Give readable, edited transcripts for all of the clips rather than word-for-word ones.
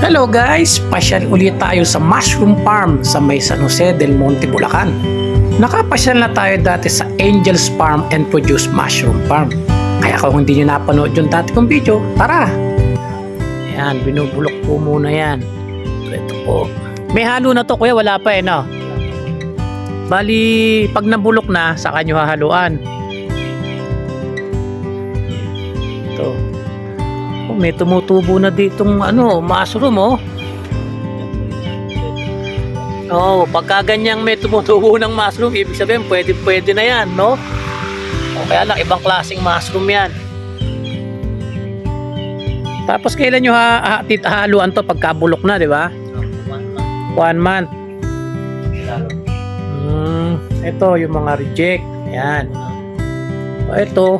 Hello guys! Pasyal ulit tayo sa mushroom farm sa may San Jose del Monte, Bulacan. Nakapasyal na tayo dati sa Angel's Farm and Produce Mushroom Farm. Kaya kung hindi nyo napanood yung dati kong video, tara! Ayan, binubulok po muna yan. Ito po. May halo na to kuya, wala pa eh no? Bali, pag nabulok na, saka nyo hahaluan. Ito. Oh, may tumutubo na ditong mushroom oh. Oh, pagka ganyang may tumutubo ng mushroom, ibig sabihin pwede na yan, no? O kaya lang ibang klaseng mushroom yan. Tapos kailan nyo haluan to pagkabulok na, di ba? 1 month. Ito yung mga reject. Ayan. O ito.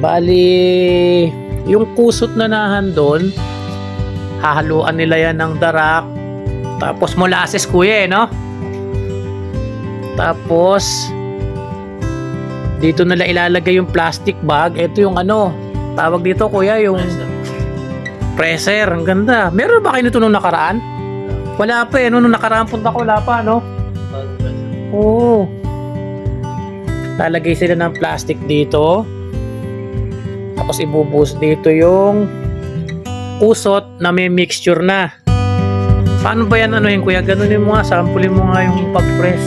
Bali, yung kusot na nahan doon, hahaluan nila yan ng darak. Tapos molasses kuya eh, no? Tapos, dito nila ilalagay yung plastic bag. Ito yung tawag dito kuya, yung presser. Ang ganda. Meron ba kayo nito nung nakaraan? Wala pa eh. Nung nakaraan punta ko, wala pa, no? Oo. Lalagay sila ng plastic dito. Tapos ibubuhos dito yung kusot na may mixture na. Paano ba yan kuya? Ganunin mo nga, sampulin mo nga yung pag-press.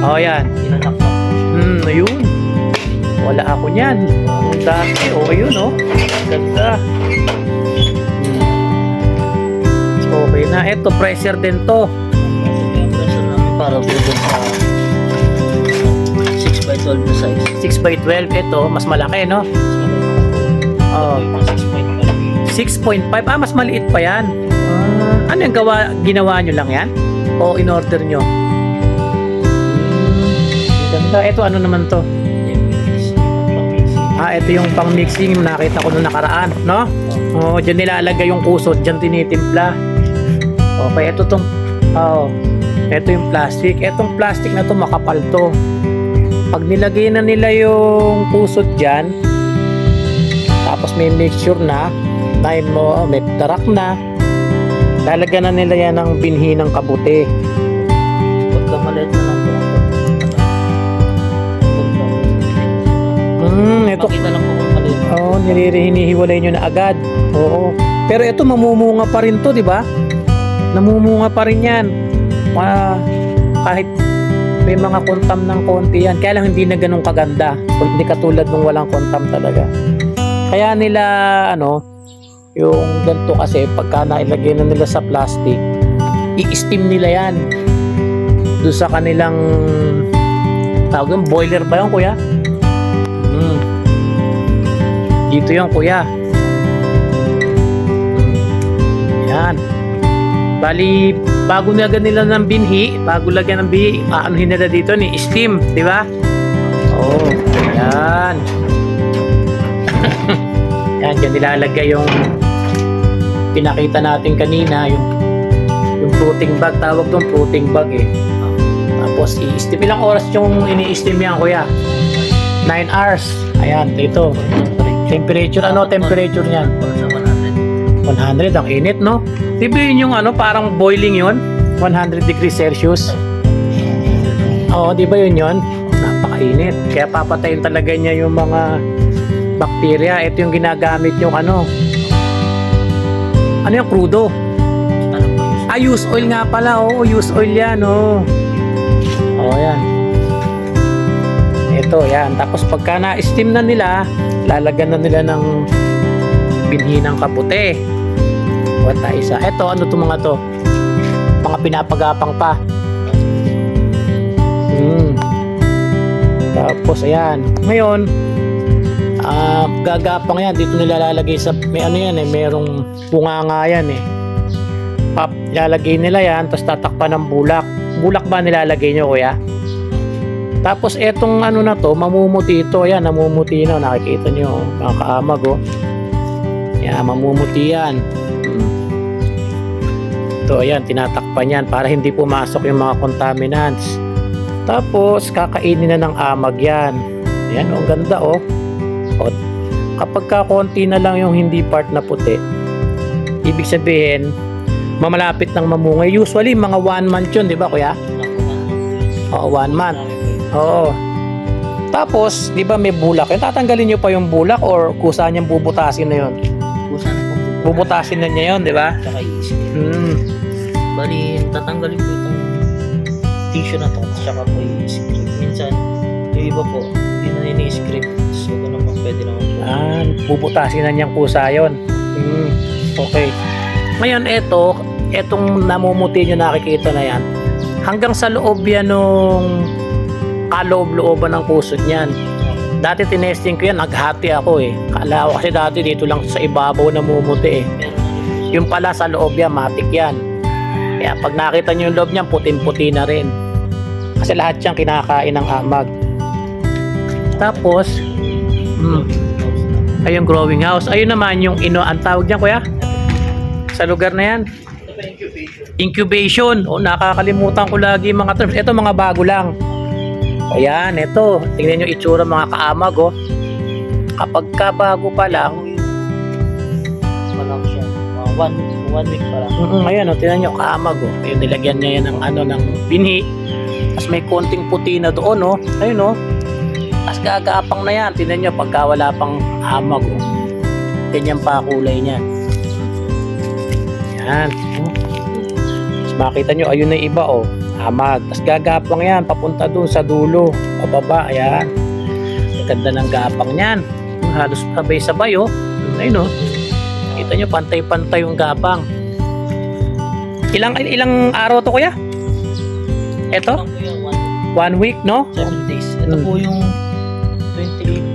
Oh, yan. Ayun. Wala ako niyan. Ang dati. Oh, ayun oh. Ganda. Okay na. Ito, pressure din to. Pressure namin para dito sa 6x12 na size. 6x12. Ito, mas malaki, no? Oh. 6.5. Mas maliit pa yan. Ano yung ginawa nyo lang yan? O in-order nyo? Ganda. Ito, ano naman to? Ito yung pang-mixing. Nakita ko nung nakaraan, no? Oh, dyan nilalagay yung kusot. Dyan tinitimpla. Okay, ito tong ito yung plastic. Etong plastic na to makapal to. Pag nilagay na nila yung kusot dyan, tapos may mixture na, may tarak na, lalagyan na nila yan ng binhi ng kabuti. Pagka maliit na lang po ako. Ito. Makita lang po kung maliit. Hinihiwalay nyo na agad. Oo. Pero ito mamumunga pa rin to, di ba? Namumunga pa rin yan. Kahit may mga kontam ng konti yan. Kaya lang hindi na ganun kaganda. Hindi katulad nung walang kontam talaga. Kaya nila, yung ganito kasi, pagka nailagay na nila sa plastic, i-steam nila yan. Doon sa kanilang, tawag yung boiler ba yun, kuya? Dito yung kuya. Yan. Bali, bago nilagyan nila ng binhi, bago lagyan ng binhi, aanuhin nila dito ni steam, di ba? Oh, yan. Yan, dyan nilalagay yung pinakita natin kanina, yung fruiting bag, tawag doon fruiting bag eh. Tapos i-steam, ilang oras yung ini-steam yan kuya? 9 hours. Ayan, ito. Temperature, temperature niyan? 100, ang init, no? Di ba yun yung parang boiling yun? 100 degrees Celsius. Oo, di ba yun? Napakainit. Kaya papatayin talaga niya yung mga bacteria. Ito yung ginagamit yung ano yung crudo? Use oil nga pala. Oo, use oil yan, oh. Oo, yan. Ito, yan. Tapos pagka na-steam na nila, lalagyan na nila ng binhi ng kaputi. Wata isa. Ito, ano itong mga to? Mga pinapagapang pa. Tapos, ayan. Ngayon, gagapang yan. Dito nila lalagay sa, may merong bunganga yan eh. Lalagay nila yan, tapos tatakpan ng bulak. Bulak ba nilalagay nyo, kuya? Tapos, etong na to, mamumuti ito. Ayan, namumuti na. Nakikita nyo, mga kaamag, oh. Ayan, mamumuti yan. Ito, ayan, tinatakpan yan para hindi pumasok yung mga contaminants. Tapos, kakainin na ng amag yan. Ayan, ang ganda, oh. kapag ka konti na lang yung hindi part na puti, ibig sabihin, mamalapit ng mamungay. Usually, mga 1 month yun, di ba kuya? Oo, 1 month. Oo. Tapos, di ba may bulak yun? Tatanggalin nyo pa yung bulak or kusa niyang bubutasin na yun? Kusa na po. Bubutasin na niya yun, di ba? Tsaka i-script. Hmm. Tatanggalin ko itong tissue na to. Tsaka po i-script. Minsan, yung iba po, hindi na ini-script. So, ito naman pwede naman po. Bubutasin na niyang kusa yun. Okay. Ngayon, etong namumuti nyo nakikita na yan, hanggang sa loob yan nung kaloob-looban ng kusot niyan. Dati tinesting ko yan, naghati ako eh. Kala ko kasi dati dito lang sa ibabaw namumuti eh. Yung pala sa loob yan, matik yan. Kaya pag nakita nyo yung loob niyan, puting-puti na rin. Kasi lahat yan kinakain ng amag. Tapos, ay yung growing house. Ayun naman yung ang tawag diyan kuya? Sa lugar na yan? Incubation. O nakakalimutan ko lagi mga terms. Ito mga bago lang. Ayan, ito. Tingnan nyo itsura mga kaamag oh. Kapag ka bago pa lang, Malang siya. 1 week pa lang. ayan oh, tingnan nyo kaamag oh. Ayun, nilagyan niya yan ng binhi. Tapos may konting puti na doon oh. Ayun oh. Tapos gagapang na yan. Tingnan nyo pagka wala pang amag oh. Ganyan pa kulay niyan. Yan. Tapos makita nyo, ayun na yung iba oh. Amag. Tapos gagapang yan. Papunta doon sa dulo. Pababa. Ayan. Ganda ng gapang yan. Halos sabay-sabay oh. Ayun oh. Kita nyo, pantay-pantay yung gapang. Ilang araw to kuya? Ito? Ito po yung 1 week, no? 7 days. Ito po yung 28.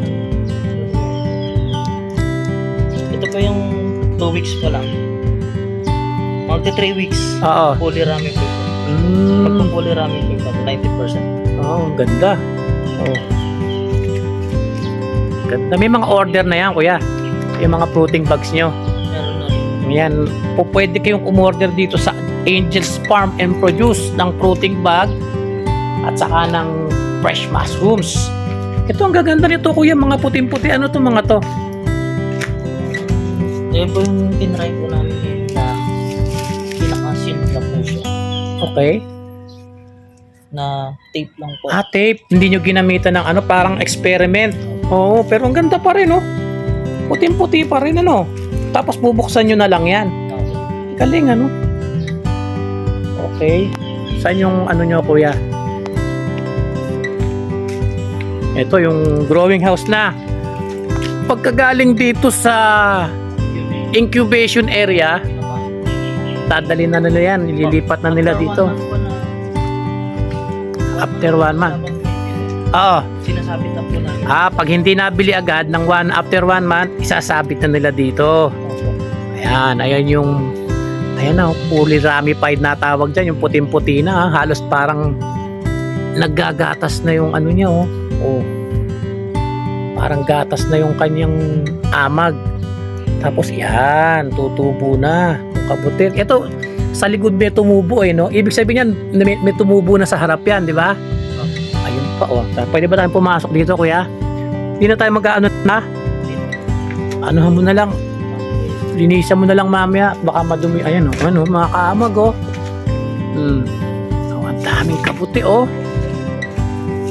Ito po yung 2 weeks pa lang. Magti 3 weeks. Oo. Fully rami po ito. Pag fully rami po ito, 90%. Oh, ang ganda. Oh. Ganda. May mga order na yan, kuya. Yung mga fruiting bags nyo. Meron na rin. Yan. Pwede kayong umorder dito sa Angel's Farm and Produce ng fruiting bag at saka ng fresh mushrooms. Ito ang gaganda nito, kuya. Mga puting-puti. Ano to mga to? Ayun po yung tinry po namin na pinaka-sealed na po siya. Okay. Na tape lang po. Tape. Hindi nyo ginamitan ng parang experiment. Oo, pero ang ganda pa rin, oh. Puting-puti pa rin, ano. Tapos bubuksan nyo na lang yan. Galing, ano. Okay. Saan yung nyo, kuya? Ito yung growing house na. Pagkagaling dito sa incubation area, dadalhin na nila yan. Nililipat na nila dito. After 1 month. Oo. Sinasabit na po namin. Pag hindi nabili agad ng after 1 month, isasabit na nila dito. Ayan, ayan na, fully ramified na tawag dyan, yung puting-puti na, halos parang naggagatas na yung niya, oh. Oh. Parang gatas na yung kanyang amag. Tapos yan, tutubo na yung kabutil. Ito, sa likod may tumubo no? Ibig sabihin yan, may tumubo na sa harap yan, di ba? Ayun pa, oh. Pwede ba tayong pumasok dito, kuya? Hindi na tayo mag-ano na? Anuhan mo na lang. Linisan mo na lang mamaya. Baka madumi. Ayan, oh. Mga kaamag, oh. Oh, ang daming kabuti, oh.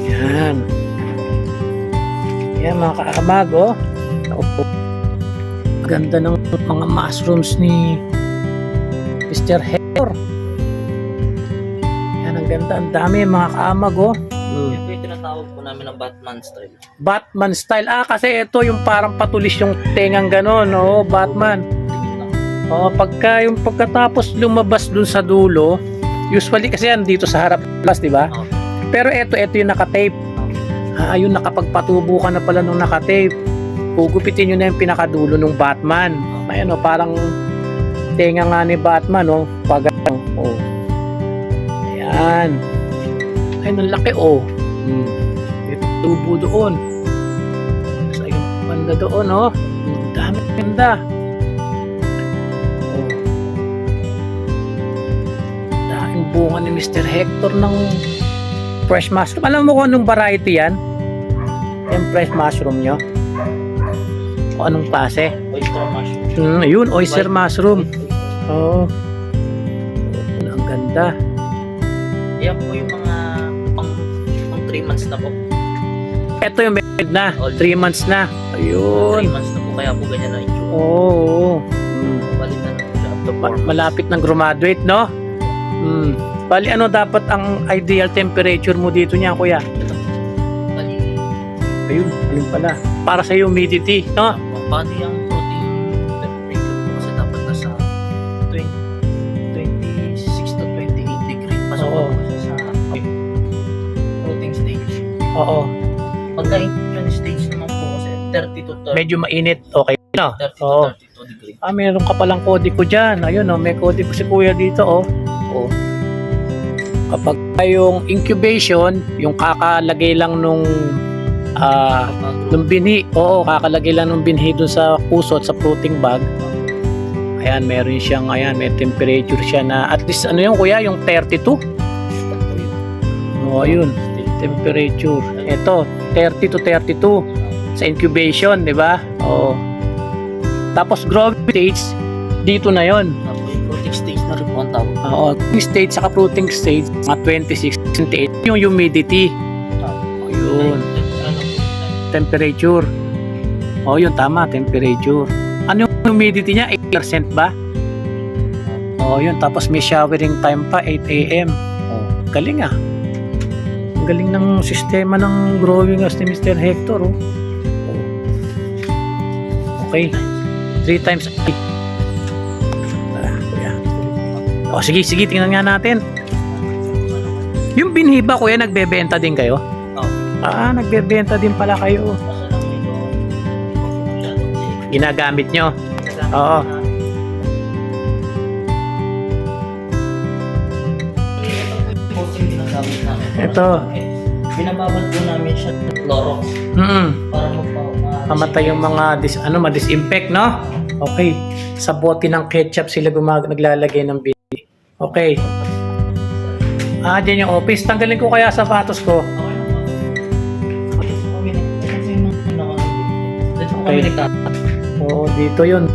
Yan. Yan, mga kaamag, oh. Ganda ng mga mushrooms ni Mr. Hector. Yan, ang ganda. Ang dami, mga kaamag, oh. Ito yung tinatawag po namin ng Batman style. Batman style. Kasi ito yung parang patulis yung tengang gano'n, oh, Batman. Oh, pagkatapos lumabas dun sa dulo, usually kasi yan dito sa harap plus, di ba? Pero ito yung naka-tape. Ayun, nakapagpatubo ka na pala nung naka-tape. Pugupitin nyo na yung pinakadulo ng Batman. Ayun, oh, parang tenga nga ni Batman, oh. Oh. Ayan. Ayun, ang laki, oh. Ito tubo doon. Sa yung banda doon, oh. Dami ganda. Oh. Daming bunga ni Mr. Hector ng fresh mushroom. Alam mo kung anong variety yan? Yung fresh mushroom nyo? kung anong klase. Oyster mushroom. Yun, oyster White. mushroom. Oo. Ang ganda. Yan po yung mga pang 3 months na po. Ito yung med na. 3 months na. 3 Ayun. months na po, kaya po ganyan na itsura. Oo. Balitan na po siya after 4 months. Malapit ng graduate, no? Bali, ano dapat ang ideal temperature mo dito niya, kuya? Bali, Ayun, alin pala. Para sa humidity, no? pati ang protein temperature po kasi dapat nasa 26 to 28 degree. Pasok Oo. po siya sa protein stage. Oo. Pagka infusion stage naman po kasi 30 to 30. Medyo mainit. Okay, no? 30 to Oo. 32 degree. Meron ka palang kodiko dyan. Ayun, oh, may kodiko si kuya dito, oh. Oo. Kapag yung incubation, yung kakalagay lang nung binhi, oo, kakalagay lang nung binhi dun sa kusot, sa floating bag. Ayan, meron siyang, ayan, may temperature siya na, at least, ano yung kuya, yung 32? Oo, ayun, temperature. Ito, 30 to 32 sa incubation, di ba? Oo. Tapos, growing stage, dito na yon. Tapos yung protein stage na rin po ang tawag. Oo, stage saka fruiting stage, mga 26, 28, yung humidity. Ayun, temperature. Oo, yun, tama, temperature. Ano yung humidity niya? 8% ba? Oo, yun, tapos may showering time pa, 8 a.m. Oo. Galing ah. Ang galing ng sistema ng growing house ni Mr. Hector, oh. Okay, 3 times a day. O sige, tingnan nga natin. Yung binhi ba, kuya, nagbebenta din kayo? Oo. Nagbebenta din pala kayo. Kaso lang medyo Ginagamit nyo? Oo. Ito. Binababad po namin siya ng Clorox para Mamatay yung mga ma-disinfect, no? Okay. Sa bote ng ketchup sila naglalagay ng binhi. Okay. Dyan yung office. Tanggalin ko kaya sapatos ko. Okay. Oo, dito yun.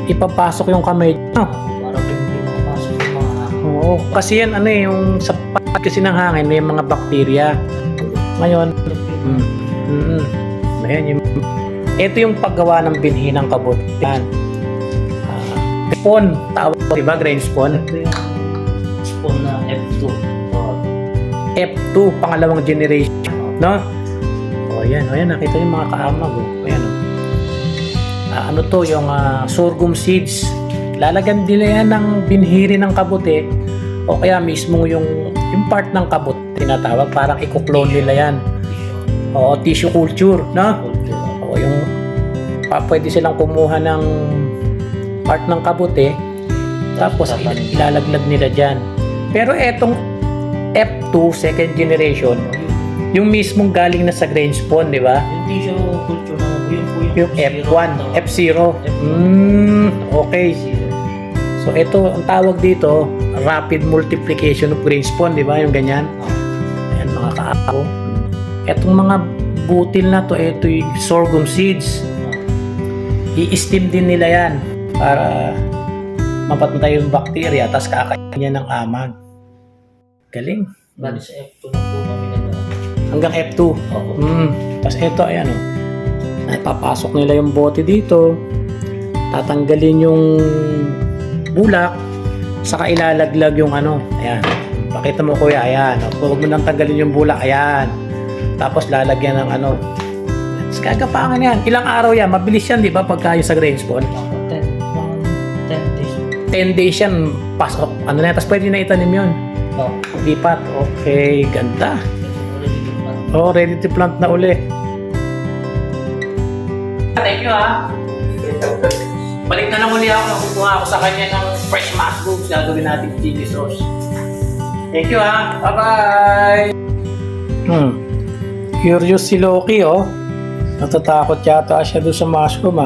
Ipapasok yung kamay. No? Oo, kasi yan, yung sapat kasi ng hangin, may mga bakterya. Ngayon, ayan, ito yung paggawa ng binhi ng kabut. Yan. Spawn, tawag, diba? Grain spawn. Ito yung spawn na F2. F2, pangalawang generation. No? O, ayan, nakita yung mga kaamag. Ayan, ano to, yung sorghum seeds. Lalagan nila yan ng binhiri ng kabute o kaya mismo yung part ng kabut tinatawag, parang i-clone nila yan. O, tissue culture, no? O, yung pwede silang kumuha ng part ng kabute tapos ilalaglag nila dyan. Pero etong F2 second generation, yung mismong galing na sa grain spawn, di ba? Yung tissue culture na yung F1, F0. Okay. So ito ang tawag dito, rapid multiplication of grain spawn, di ba? Yung ganyan. Ayan mga kaako. Etong mga butil na to, ito yung sorghum seeds. I-steam din nila yan para mapatay yung bakterya, tapos kakain niya ng amag. Galing. Bali sa F2 na po kami Hanggang F2. Tapos ito, ayan o. Papasok nila yung bote dito. Tatanggalin yung bulak. Saka ilalaglag yung ayan. Pakita mo kuya, ayan. Huwag mo nang tanggalin yung bulak, ayan. Tapos lalagyan ng Tapos kagapangan yan. Ilang araw yan? Mabilis yan, di ba? Pagka yung sa grain spawn. 10 days. 10 days yan. Pasok. Tapos pwede na itanim yun. Lipat. Okay, ganda. Ready to plant na uli. Thank you balik na lang uli ako. Kukuha ako sa kanya ng fresh mushrooms. Gagawin natin chili sauce. Thank you Bye-bye. Curious si Loki natatakot yata siya doon sa mushroom